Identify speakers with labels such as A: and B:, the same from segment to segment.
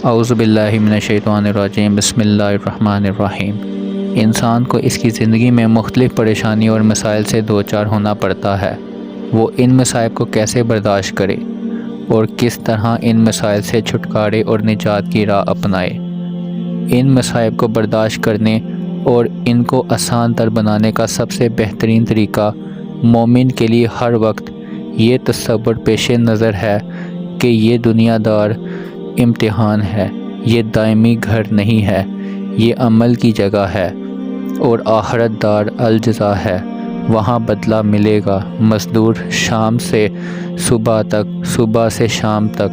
A: اعوذ باللہ من الشیطان الرجیم بسم اللہ الرحمن الرحیم۔ انسان کو اس کی زندگی میں مختلف پریشانیوں اور مسائل سے دوچار ہونا پڑتا ہے۔ وہ ان مسائل کو کیسے برداشت کرے اور کس طرح ان مسائل سے چھٹکارے اور نجات کی راہ اپنائے۔ ان مسائل کو برداشت کرنے اور ان کو آسان تر بنانے کا سب سے بہترین طریقہ مومن کے لیے ہر وقت یہ تصور پیش نظر ہے کہ یہ دنیا دار امتحان ہے، یہ دائمی گھر نہیں ہے، یہ عمل کی جگہ ہے اور آخرت دار الجزا ہے، وہاں بدلہ ملے گا۔ مزدور شام سے صبح تک، صبح سے شام تک،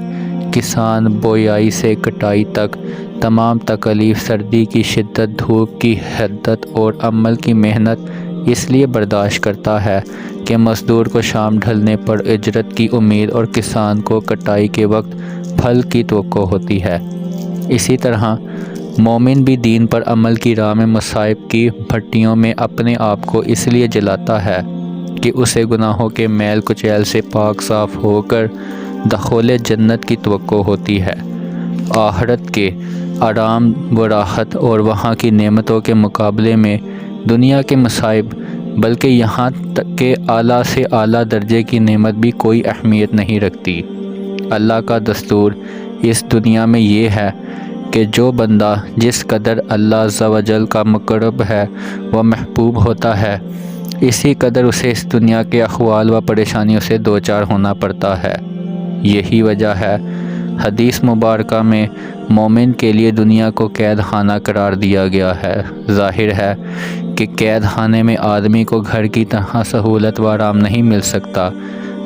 A: کسان بویائی سے کٹائی تک، تمام تکالیف، سردی کی شدت، دھوپ کی حدت اور عمل کی محنت اس لیے برداشت کرتا ہے کہ مزدور کو شام ڈھلنے پر اجرت کی امید اور کسان کو کٹائی کے وقت پھل کی توقع ہوتی ہے۔ اسی طرح مومن بھی دین پر عمل کی راہ میں مصائب کی بھٹیوں میں اپنے آپ کو اس لیے جلاتا ہے کہ اسے گناہوں کے میل کچیل سے پاک صاف ہو کر دخول جنت کی توقع ہوتی ہے۔ آخرت کے آرام و راحت اور وہاں کی نعمتوں کے مقابلے میں دنیا کے مصائب، بلکہ یہاں تک کہ اعلیٰ سے اعلیٰ درجے کی نعمت بھی کوئی اہمیت نہیں رکھتی۔ اللہ کا دستور اس دنیا میں یہ ہے کہ جو بندہ جس قدر اللہ عز و جل کا مقرب ہے وہ محبوب ہوتا ہے، اسی قدر اسے اس دنیا کے احوال و پریشانیوں سے دوچار ہونا پڑتا ہے۔ یہی وجہ ہے حدیث مبارکہ میں مومن کے لیے دنیا کو قید خانہ قرار دیا گیا ہے۔ ظاہر ہے کہ قید خانے میں آدمی کو گھر کی طرح سہولت و آرام نہیں مل سکتا۔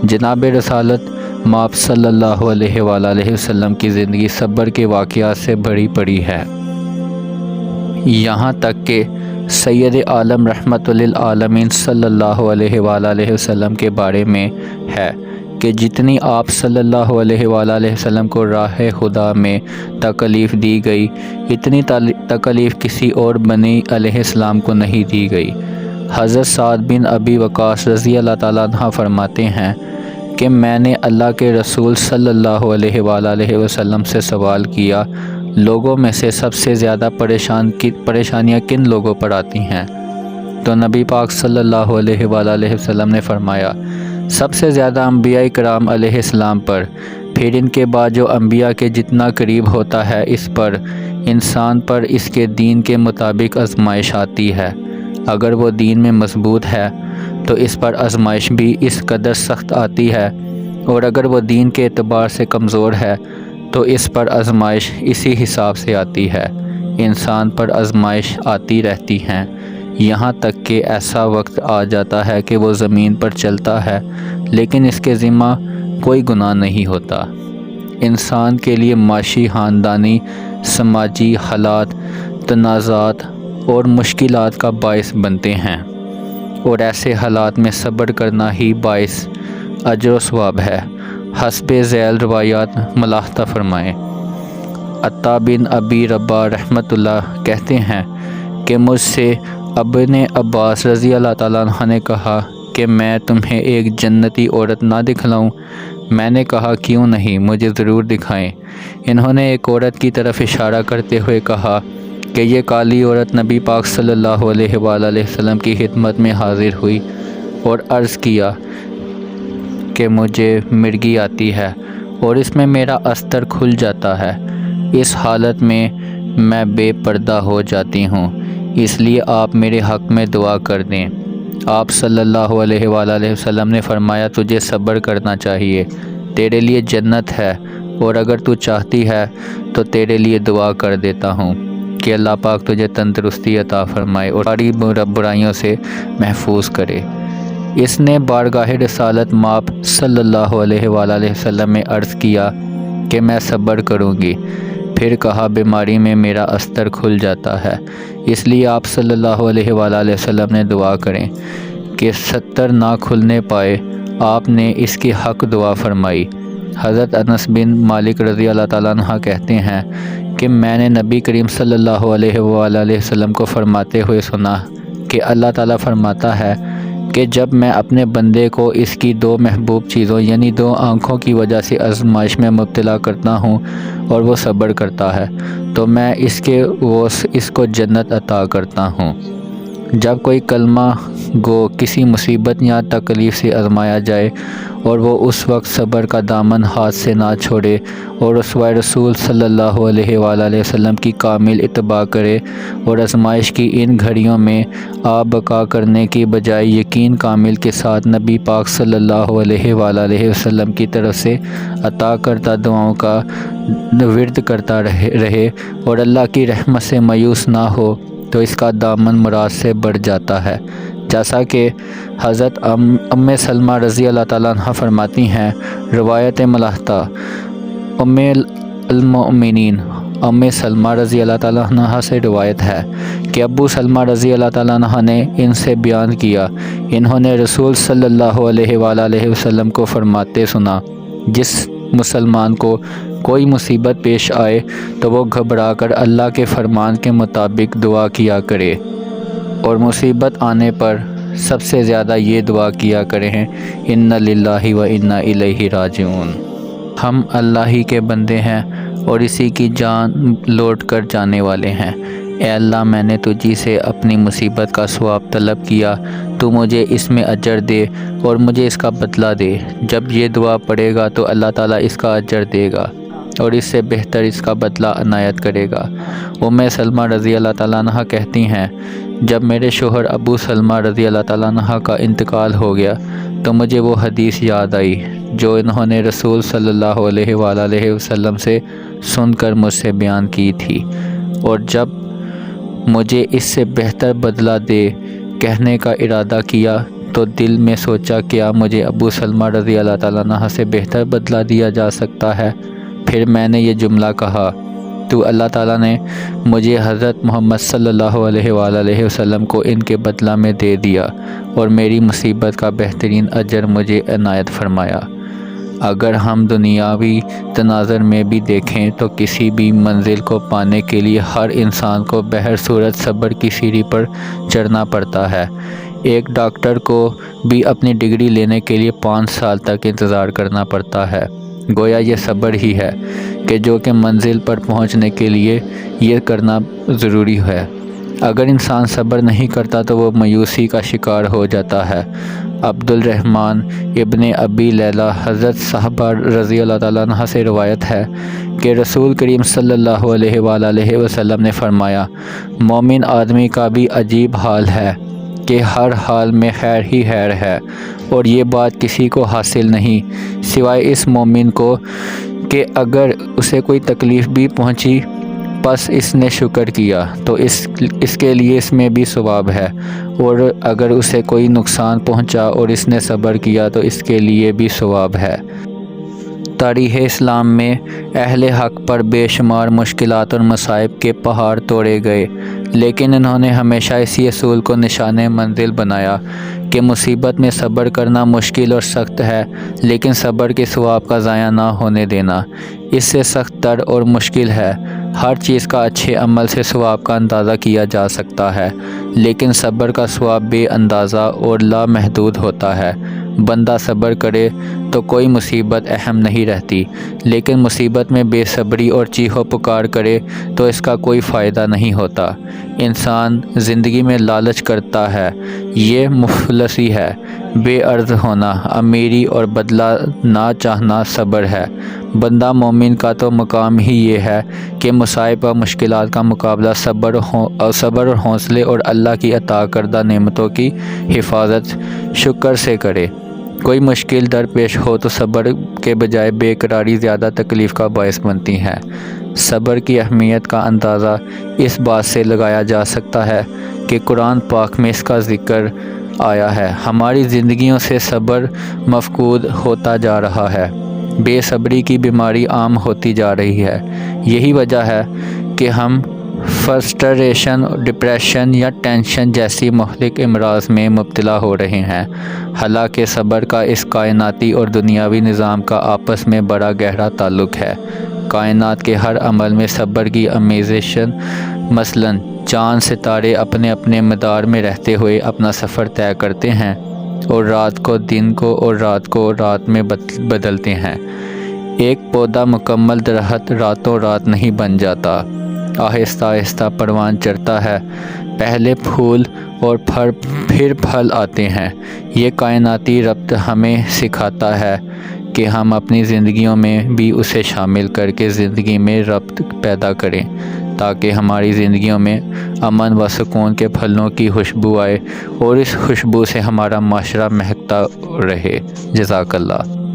A: جناب رسالت مآب صلی اللہ علیہ وآلہ وسلم کی زندگی صبر کے واقعات سے بھری پڑی ہے۔ یہاں تک کہ سید عالم رحمت للعالمین صلی اللہ علیہ وآلہ وسلم کے بارے میں ہے کہ جتنی آپ صلی اللہ علیہ وآلہ وسلم کو راہ خدا میں تکلیف دی گئی، اتنی تکلیف کسی اور بنی علیہ السلام کو نہیں دی گئی۔ حضرت سعد بن ابی وقاص رضی اللہ تعالیٰ عنہ فرماتے ہیں کہ میں نے اللہ کے رسول صلی اللہ علیہ وآلہ وسلم سے سوال کیا، لوگوں میں سے سب سے زیادہ پریشانیاں کن لوگوں پر آتی ہیں؟ تو نبی پاک صلی اللہ علیہ وآلہ وسلم نے فرمایا، سب سے زیادہ انبیاء کرام علیہ السلام پر، پھر ان کے بعد جو انبیاء کے جتنا قریب ہوتا ہے اس پر، انسان پر اس کے دین کے مطابق آزمائش آتی ہے۔ اگر وہ دین میں مضبوط ہے تو اس پر آزمائش بھی اس قدر سخت آتی ہے، اور اگر وہ دین کے اعتبار سے کمزور ہے تو اس پر آزمائش اسی حساب سے آتی ہے۔ انسان پر آزمائش آتی رہتی ہیں، یہاں تک کہ ایسا وقت آ جاتا ہے کہ وہ زمین پر چلتا ہے لیکن اس کے ذمہ کوئی گناہ نہیں ہوتا۔ انسان کے لیے معاشی، خاندانی، سماجی حالات تنازعات اور مشکلات کا باعث بنتے ہیں، اور ایسے حالات میں صبر کرنا ہی باعث اجر و ثواب ہے۔ حسب ذیل روایات ملاحظہ فرمائیں۔ عطا بن ابی رباح رحمۃ اللہ کہتے ہیں کہ مجھ سے ابن عباس رضی اللہ تعالیٰ عنہ نے کہا کہ میں تمہیں ایک جنتی عورت نہ دکھلاؤں؟ میں نے کہا کیوں نہیں، مجھے ضرور دکھائیں۔ انہوں نے ایک عورت کی طرف اشارہ کرتے ہوئے کہا کہ یہ کالی عورت نبی پاک صلی اللہ علیہ وآلہ وسلم کی خدمت میں حاضر ہوئی اور عرض کیا کہ مجھے مرگی آتی ہے اور اس میں میرا استر کھل جاتا ہے، اس حالت میں بے پردہ ہو جاتی ہوں، اس لیے آپ میرے حق میں دعا کر دیں۔ آپ صلی اللہ علیہ وآلہ وسلم نے فرمایا، تجھے صبر کرنا چاہیے، تیرے لیے جنت ہے، اور اگر تو چاہتی ہے تو تیرے لیے دعا کر دیتا ہوں کہ اللہ پاک تجھے تندرستی عطا فرمائے اور ساری برائیوں سے محفوظ کرے۔ اس نے بارگاہ رسالت مآب صلی اللہ علیہ وآلہ وسلم میں عرض کیا کہ میں صبر کروں گی، پھر کہا بیماری میں میرا استر کھل جاتا ہے، اس لیے آپ صلی اللہ علیہ وآلہ وسلم نے دعا کریں کہ ستر نہ کھلنے پائے۔ آپ نے اس کی حق دعا فرمائی۔ حضرت انس بن مالک رضی اللہ تعالیٰ عنہ کہتے ہیں کہ میں نے نبی کریم صلی اللہ علیہ وآلہ وسلم کو فرماتے ہوئے سنا کہ اللہ تعالیٰ فرماتا ہے کہ جب میں اپنے بندے کو اس کی دو محبوب چیزوں یعنی دو آنکھوں کی وجہ سے آزمائش میں مبتلا کرتا ہوں اور وہ صبر کرتا ہے تو میں اس کو جنت عطا کرتا ہوں۔ جب کوئی کلمہ گو کسی مصیبت یا تکلیف سے آزمایا جائے اور وہ اس وقت صبر کا دامن ہاتھ سے نہ چھوڑے اور رسول رسول صلی اللہ علیہ وآلہ وسلم کی کامل اتباع کرے اور آزمائش کی ان گھڑیوں میں بقا کرنے کی بجائے یقین کامل کے ساتھ نبی پاک صلی اللہ علیہ وآلہ وسلم کی طرف سے عطا کردہ دعاؤں کا ورد کرتا رہے اور اللہ کی رحمت سے مایوس نہ ہو تو اس کا دامن مراد سے بڑھ جاتا ہے، جیسا کہ حضرت ام سلمہ رضی اللہ تعالیٰ عنہ فرماتی ہیں۔ روایت ملحتہ ام المؤمنین ام سلمہ رضی اللہ تعالیٰ عنہ سے روایت ہے کہ ابو سلمہ رضی اللہ تعالیٰ عنہ نے ان سے بیان کیا، انہوں نے رسول صلی اللہ علیہ وآلہ وسلم کو فرماتے سنا، جس مسلمان کو کوئی مصیبت پیش آئے تو وہ گھبرا کر اللہ کے فرمان کے مطابق دعا کیا کرے، اور مصیبت آنے پر سب سے زیادہ یہ دعا کیا کریں، اِنَّ لِلَّهِ وَإِنَّا إِلَيْهِ راجعون۔ ہم اللہ ہی کے بندے ہیں اور اسی کی جان لوٹ کر جانے والے ہیں۔ اے اللہ، میں نے تجھی سے اپنی مصیبت کا ثواب طلب کیا، تو مجھے اس میں اجر دے اور مجھے اس کا بدلہ دے۔ جب یہ دعا پڑھے گا تو اللہ تعالیٰ اس کا اجر دے گا اور اس سے بہتر اس کا بدلہ عنایت کرے گا۔ ام سلمہ رضی اللہ تعالیٰ عنہ کہتی ہیں، جب میرے شوہر ابو سلمہ رضی اللہ تعالیٰ عنہ کا انتقال ہو گیا تو مجھے وہ حدیث یاد آئی جو انہوں نے رسول صلی اللہ علیہ وآلہ وسلم سے سن کر مجھ سے بیان کی تھی، اور جب مجھے اس سے بہتر بدلہ دے کہنے کا ارادہ کیا تو دل میں سوچا کیا مجھے ابو سلمہ رضی اللہ تعالیٰ عنہ سے بہتر بدلہ دیا جا سکتا ہے؟ پھر میں نے یہ جملہ کہا، تو اللہ تعالیٰ نے مجھے حضرت محمد صلی اللہ علیہ وآلہ وسلم کو ان کے بدلہ میں دے دیا اور میری مصیبت کا بہترین اجر مجھے عنایت فرمایا۔ اگر ہم دنیاوی تناظر میں بھی دیکھیں تو کسی بھی منزل کو پانے کے لیے ہر انسان کو بہر صورت صبر کی سیڑھی پر چڑھنا پڑتا ہے۔ ایک ڈاکٹر کو بھی اپنی ڈگری لینے کے لیے 5 سال تک انتظار کرنا پڑتا ہے۔ گویا یہ صبر ہی ہے کہ جو کہ منزل پر پہنچنے کے لیے یہ کرنا ضروری ہے۔ اگر انسان صبر نہیں کرتا تو وہ مایوسی کا شکار ہو جاتا ہے۔ عبد الرحمن ابن ابی لیلہ حضرت صحابہ رضی اللہ تعالیٰ عنہ سے روایت ہے کہ رسول کریم صلی اللہ علیہ وآلہ وسلم نے فرمایا، مومن آدمی کا بھی عجیب حال ہے کہ ہر حال میں خیر ہی خیر ہے، اور یہ بات کسی کو حاصل نہیں سوائے اس مومن کو کہ اگر اسے کوئی تکلیف بھی پہنچی پس اس نے شکر کیا تو اس کے لیے اس میں بھی ثواب ہے، اور اگر اسے کوئی نقصان پہنچا اور اس نے صبر کیا تو اس کے لیے بھی ثواب ہے۔ تاریخ اسلام میں اہل حق پر بے شمار مشکلات اور مصائب کے پہاڑ توڑے گئے، لیکن انہوں نے ہمیشہ اسی اصول کو نشان منزل بنایا کہ مصیبت میں صبر کرنا مشکل اور سخت ہے، لیکن صبر کے ثواب کا ضائع نہ ہونے دینا اس سے سخت تر اور مشکل ہے۔ ہر چیز کا اچھے عمل سے ثواب کا اندازہ کیا جا سکتا ہے، لیکن صبر کا ثواب بے اندازہ اور لامحدود ہوتا ہے۔ بندہ صبر کرے تو کوئی مصیبت اہم نہیں رہتی، لیکن مصیبت میں بے صبری اور چیخو پکار کرے تو اس کا کوئی فائدہ نہیں ہوتا۔ انسان زندگی میں لالچ کرتا ہے، یہ مفلسی ہے۔ بے عرض ہونا امیری اور بدلہ نہ چاہنا صبر ہے۔ بندہ مومن کا تو مقام ہی یہ ہے کہ مصائب و مشکلات کا مقابلہ صبر اور حوصلے اور اللہ کی عطا کردہ نعمتوں کی حفاظت شکر سے کرے۔ کوئی مشکل درپیش ہو تو صبر کے بجائے بے قراری زیادہ تکلیف کا باعث بنتی ہے۔ صبر کی اہمیت کا اندازہ اس بات سے لگایا جا سکتا ہے کہ قرآن پاک میں اس کا ذکر آیا ہے۔ ہماری زندگیوں سے صبر مفقود ہوتا جا رہا ہے، بے صبری کی بیماری عام ہوتی جا رہی ہے۔ یہی وجہ ہے کہ ہم فرسٹریشن، ڈپریشن یا ٹینشن جیسی مہلک امراض میں مبتلا ہو رہے ہیں۔ حالانکہ صبر کا اس کائناتی اور دنیاوی نظام کا آپس میں بڑا گہرا تعلق ہے۔ کائنات کے ہر عمل میں صبر کی آمیزش، مثلاً چاند ستارے اپنے اپنے مدار میں رہتے ہوئے اپنا سفر طے کرتے ہیں، اور رات کو دن کو اور رات کو رات میں بدلتے ہیں۔ ایک پودا مکمل درخت راتوں رات نہیں بن جاتا، آہستہ آہستہ پروان چڑھتا ہے، پہلے پھول اور پھر پھل آتے ہیں۔ یہ کائناتی ربط ہمیں سکھاتا ہے کہ ہم اپنی زندگیوں میں بھی اسے شامل کر کے زندگی میں ربط پیدا کریں، تاکہ ہماری زندگیوں میں امن و سکون کے پھلوں کی خوشبو آئے اور اس خوشبو سے ہمارا معاشرہ مہکتا رہے۔ جزاک اللہ۔